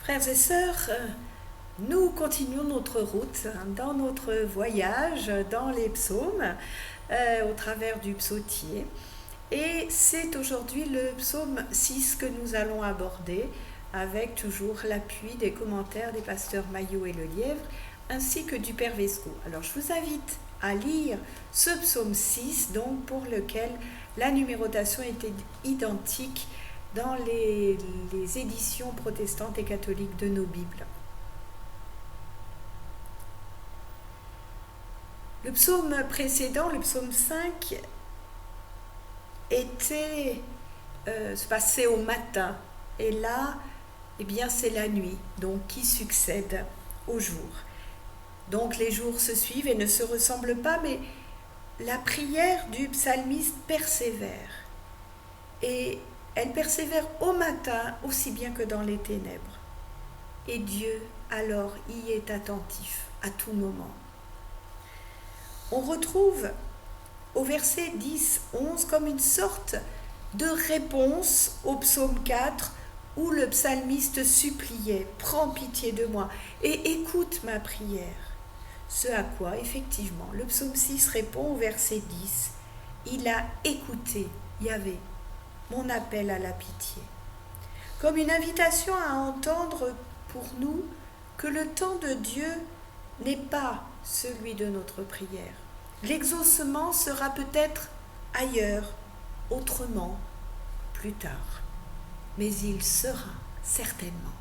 Frères et sœurs, nous continuons notre route dans notre voyage dans les psaumes au travers du psautier. Et c'est aujourd'hui le psaume 6 que nous allons aborder avec toujours l'appui des commentaires des pasteurs Maillot et Lelièvre ainsi que du Père Vesco. Alors je vous invite à lire ce psaume 6 donc pour lequel la numérotation était identique dans les éditions protestantes et catholiques de nos Bibles. Le psaume précédent, le psaume 5, se passait au matin. Et là, c'est la nuit, donc qui succède au jour. Donc les jours se suivent et ne se ressemblent pas, mais la prière du psalmiste persévère. Et elle persévère au matin aussi bien que dans les ténèbres. Et Dieu, alors, y est attentif à tout moment. On retrouve au verset 10-11 comme une sorte de réponse au psaume 4 où le psalmiste suppliait « Prends pitié de moi et écoute ma prière ». Ce à quoi, effectivement, le psaume 6 répond au verset 10 « Il a écouté, Yahvé, mon appel à la pitié ». Comme une invitation à entendre pour nous que le temps de Dieu n'est pas celui de notre prière. L'exaucement sera peut-être ailleurs, autrement, plus tard. Mais il sera certainement.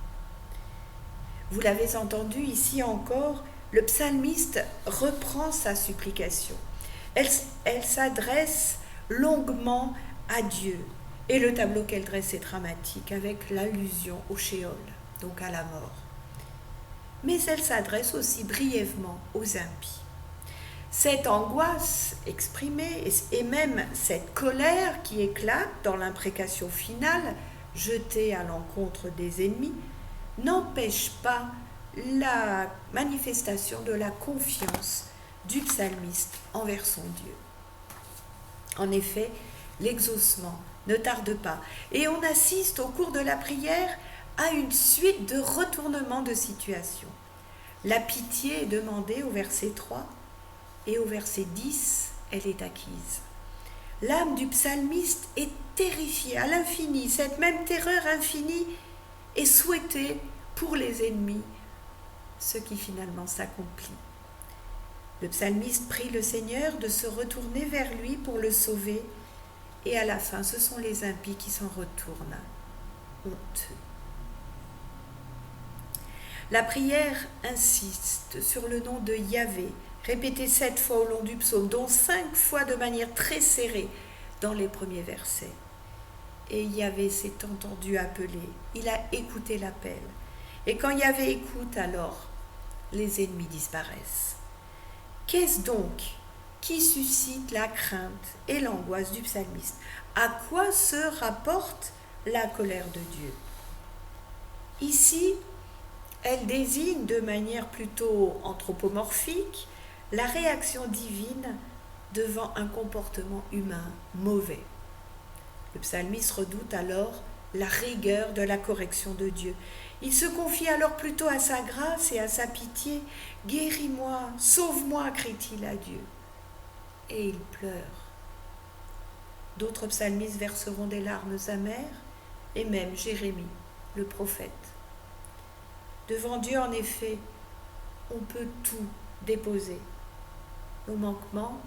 Vous l'avez entendu ici encore, le psalmiste reprend sa supplication. Elle s'adresse longuement à Dieu. Et le tableau qu'elle dresse est dramatique, avec l'allusion au Sheol, donc à la mort. Mais elle s'adresse aussi brièvement aux impies. Cette angoisse exprimée et même cette colère qui éclate dans l'imprécation finale, jetée à l'encontre des ennemis, n'empêche pas la manifestation de la confiance du psalmiste envers son Dieu. En effet, l'exaucement ne tarde pas. Et on assiste au cours de la prière à une suite de retournements de situation. La pitié est demandée au verset 3 et au verset 10, elle est acquise. L'âme du psalmiste est terrifiée à l'infini. Cette même terreur infinie est souhaitée pour les ennemis, ce qui finalement s'accomplit. Le psalmiste prie le Seigneur de se retourner vers lui pour le sauver. Et à la fin, ce sont les impies qui s'en retournent, honteux. La prière insiste sur le nom de Yahvé, répété 7 fois au long du psaume, dont 5 fois de manière très serrée dans les premiers versets. Et Yahvé s'est entendu appeler, il a écouté l'appel. Et quand Yahvé écoute, alors, les ennemis disparaissent. Qu'est-ce donc qui suscite la crainte et l'angoisse du psalmiste? À quoi se rapporte la colère de Dieu? Ici, elle désigne de manière plutôt anthropomorphique la réaction divine devant un comportement humain mauvais. Le psalmiste redoute alors la rigueur de la correction de Dieu. Il se confie alors plutôt à sa grâce et à sa pitié. « Guéris-moi, sauve-moi » crie-t-il à Dieu. Et il pleure. D'autres psalmistes verseront des larmes amères, et même Jérémie, le prophète. Devant Dieu, en effet, on peut tout déposer. Nos manquements,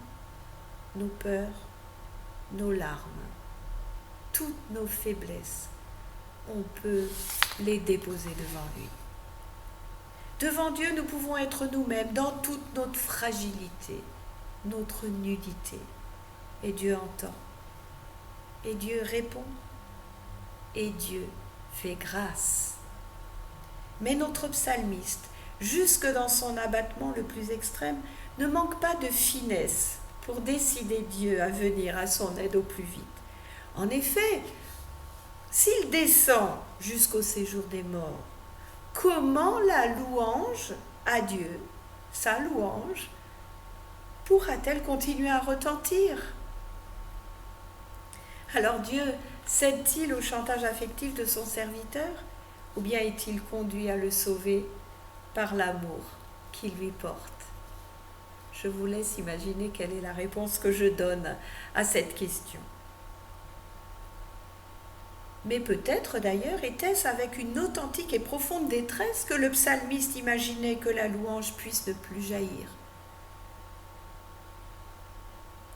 nos peurs, nos larmes, toutes nos faiblesses, on peut les déposer devant lui. Devant Dieu, nous pouvons être nous-mêmes dans toute notre fragilité, notre nudité. Et Dieu entend. Et Dieu répond. Et Dieu fait grâce. Mais notre psalmiste, jusque dans son abattement le plus extrême, ne manque pas de finesse pour décider Dieu à venir à son aide au plus vite. En effet, s'il descend jusqu'au séjour des morts, comment la louange à Dieu, sa louange, pourra-t-elle continuer à retentir? Alors Dieu cède-t-il au chantage affectif de son serviteur? ou bien est-il conduit à le sauver par l'amour qu'il lui porte? Je vous laisse imaginer quelle est la réponse que je donne à cette question. Mais peut-être d'ailleurs était-ce avec une authentique et profonde détresse que le psalmiste imaginait que la louange puisse ne plus jaillir.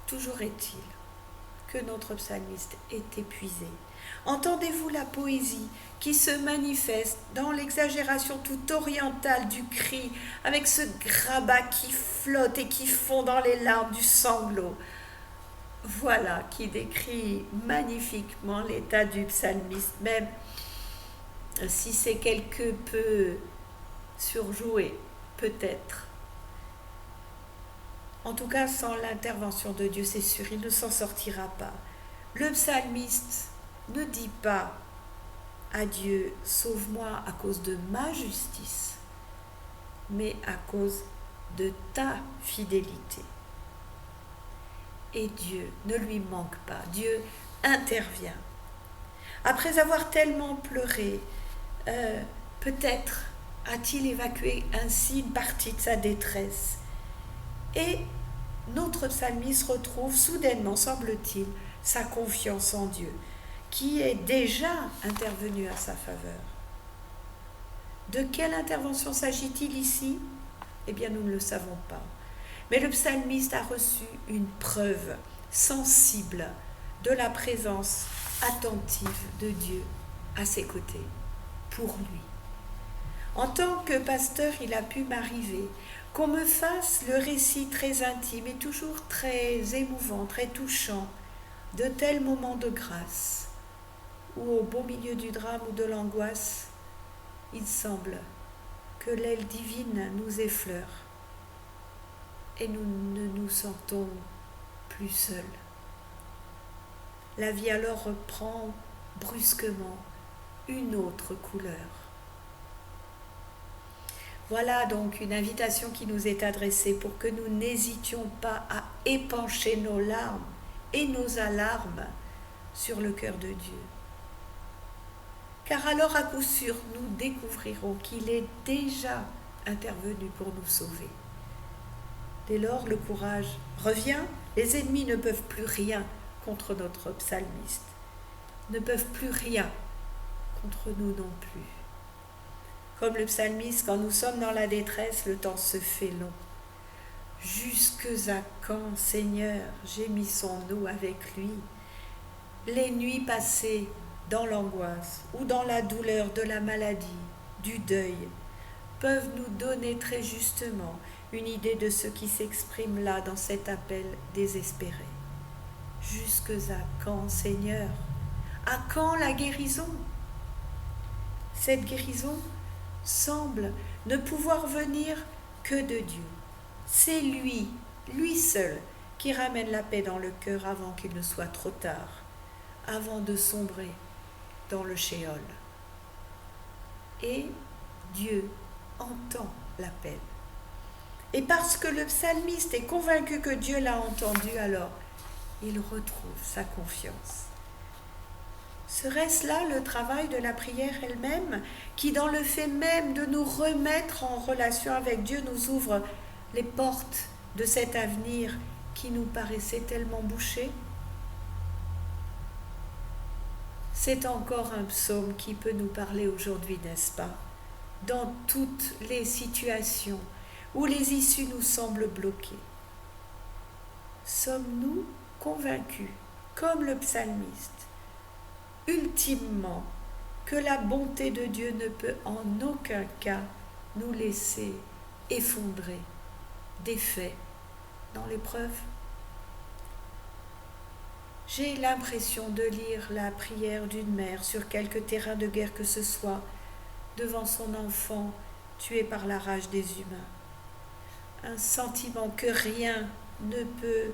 Toujours est-il que notre psalmiste est épuisé. Entendez-vous la poésie qui se manifeste dans l'exagération tout orientale du cri, avec ce grabat qui flotte et qui fond dans les larmes du sanglot? Voilà qui décrit magnifiquement l'état du psalmiste, même si c'est quelque peu surjoué, peut-être. En tout cas, sans l'intervention de Dieu, c'est sûr, il ne s'en sortira pas. Le psalmiste ne dit pas à Dieu, sauve-moi à cause de ma justice, mais à cause de ta fidélité. Et Dieu ne lui manque pas, Dieu intervient. Après avoir tellement pleuré, peut-être a-t-il évacué ainsi une partie de sa détresse. Et notre psalmiste retrouve soudainement, semble-t-il, sa confiance en Dieu, qui est déjà intervenu à sa faveur. De quelle intervention s'agit-il ici? Eh bien, nous ne le savons pas. Mais le psalmiste a reçu une preuve sensible de la présence attentive de Dieu à ses côtés, pour lui. En tant que pasteur, il a pu m'arriver qu'on me fasse le récit très intime et toujours très émouvant, très touchant, de tels moments de grâce, où au beau milieu du drame ou de l'angoisse, il semble que l'aile divine nous effleure et nous ne nous sentons plus seuls. La vie alors reprend brusquement une autre couleur. Voilà donc une invitation qui nous est adressée pour que nous n'hésitions pas à épancher nos larmes et nos alarmes sur le cœur de Dieu. Car alors à coup sûr, nous découvrirons qu'il est déjà intervenu pour nous sauver. Dès lors, le courage revient, les ennemis ne peuvent plus rien contre notre psalmiste, ne peuvent plus rien contre nous non plus. Comme le psalmiste, quand nous sommes dans la détresse, le temps se fait long. Jusque à quand, Seigneur, gémissons-nous avec lui? Les nuits passées dans l'angoisse ou dans la douleur de la maladie, du deuil, peuvent nous donner très justement une idée de ce qui s'exprime là dans cet appel désespéré. Jusque à quand, Seigneur? À quand la guérison? Cette guérison semble ne pouvoir venir que de Dieu. C'est lui seul, qui ramène la paix dans le cœur avant qu'il ne soit trop tard, avant de sombrer dans le shéol. Et Dieu entend l'appel. Et parce que le psalmiste est convaincu que Dieu l'a entendu, alors il retrouve sa confiance. Serait-ce là le travail de la prière elle-même, qui dans le fait même de nous remettre en relation avec Dieu nous ouvre les portes de cet avenir qui nous paraissait tellement bouché? C'est encore un psaume qui peut nous parler aujourd'hui, n'est-ce pas? Dans toutes les situations où les issues nous semblent bloquées. Sommes-nous convaincus, comme le psalmiste, ultimement, que la bonté de Dieu ne peut en aucun cas nous laisser effondrer, défaits dans l'épreuve? J'ai l'impression de lire la prière d'une mère sur quelque terrain de guerre que ce soit, devant son enfant tué par la rage des humains. Un sentiment que rien ne peut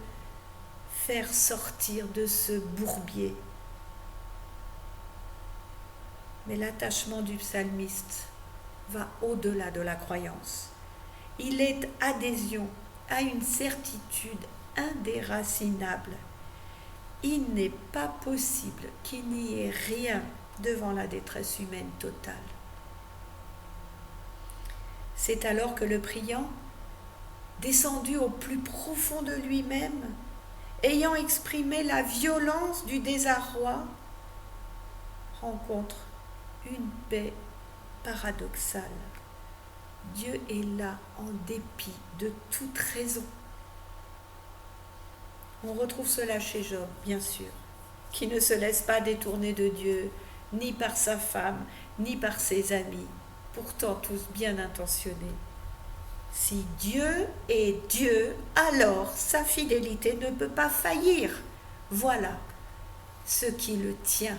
faire sortir de ce bourbier. Mais l'attachement du psalmiste va au-delà de la croyance. Il est adhésion à une certitude indéracinable. Il n'est pas possible qu'il n'y ait rien devant la détresse humaine totale. C'est alors que le priant, descendu au plus profond de lui-même, ayant exprimé la violence du désarroi, rencontre une paix paradoxale. Dieu est là en dépit de toute raison. On retrouve cela chez Job, bien sûr, qui ne se laisse pas détourner de Dieu, ni par sa femme, ni par ses amis, pourtant tous bien intentionnés. Si Dieu est Dieu, alors sa fidélité ne peut pas faillir. Voilà ce qui le tient.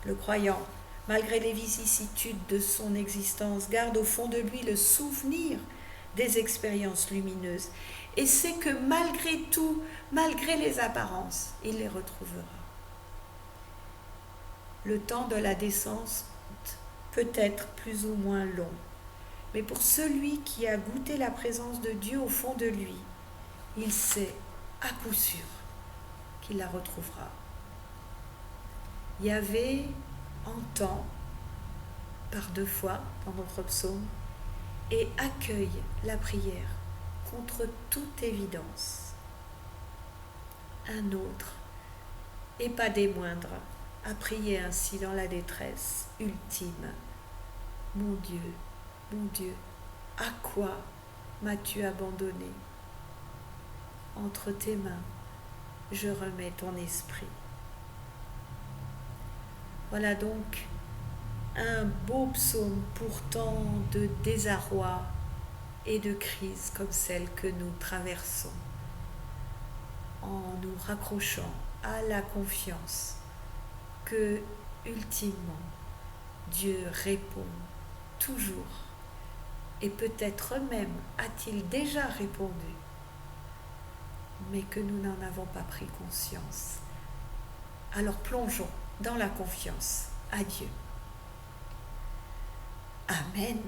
Le croyant, malgré les vicissitudes de son existence, garde au fond de lui le souvenir des expériences lumineuses et sait que malgré tout, malgré les apparences, il les retrouvera. Le temps de la descente peut être plus ou moins long, mais pour celui qui a goûté la présence de Dieu au fond de lui, il sait à coup sûr qu'il la retrouvera. Yahvé entend par 2 fois dans notre psaume et accueille la prière contre toute évidence. Un autre, et pas des moindres, a prié ainsi dans la détresse ultime. Mon Dieu, à quoi m'as-tu abandonné? Entre tes mains, je remets ton esprit. Voilà donc un beau psaume pourtant de désarroi et de crise comme celle que nous traversons, en nous raccrochant à la confiance que, ultimement, Dieu répond toujours, et peut-être même a-t-il déjà répondu, mais que nous n'en avons pas pris conscience. Alors plongeons dans la confiance à Dieu. Amen.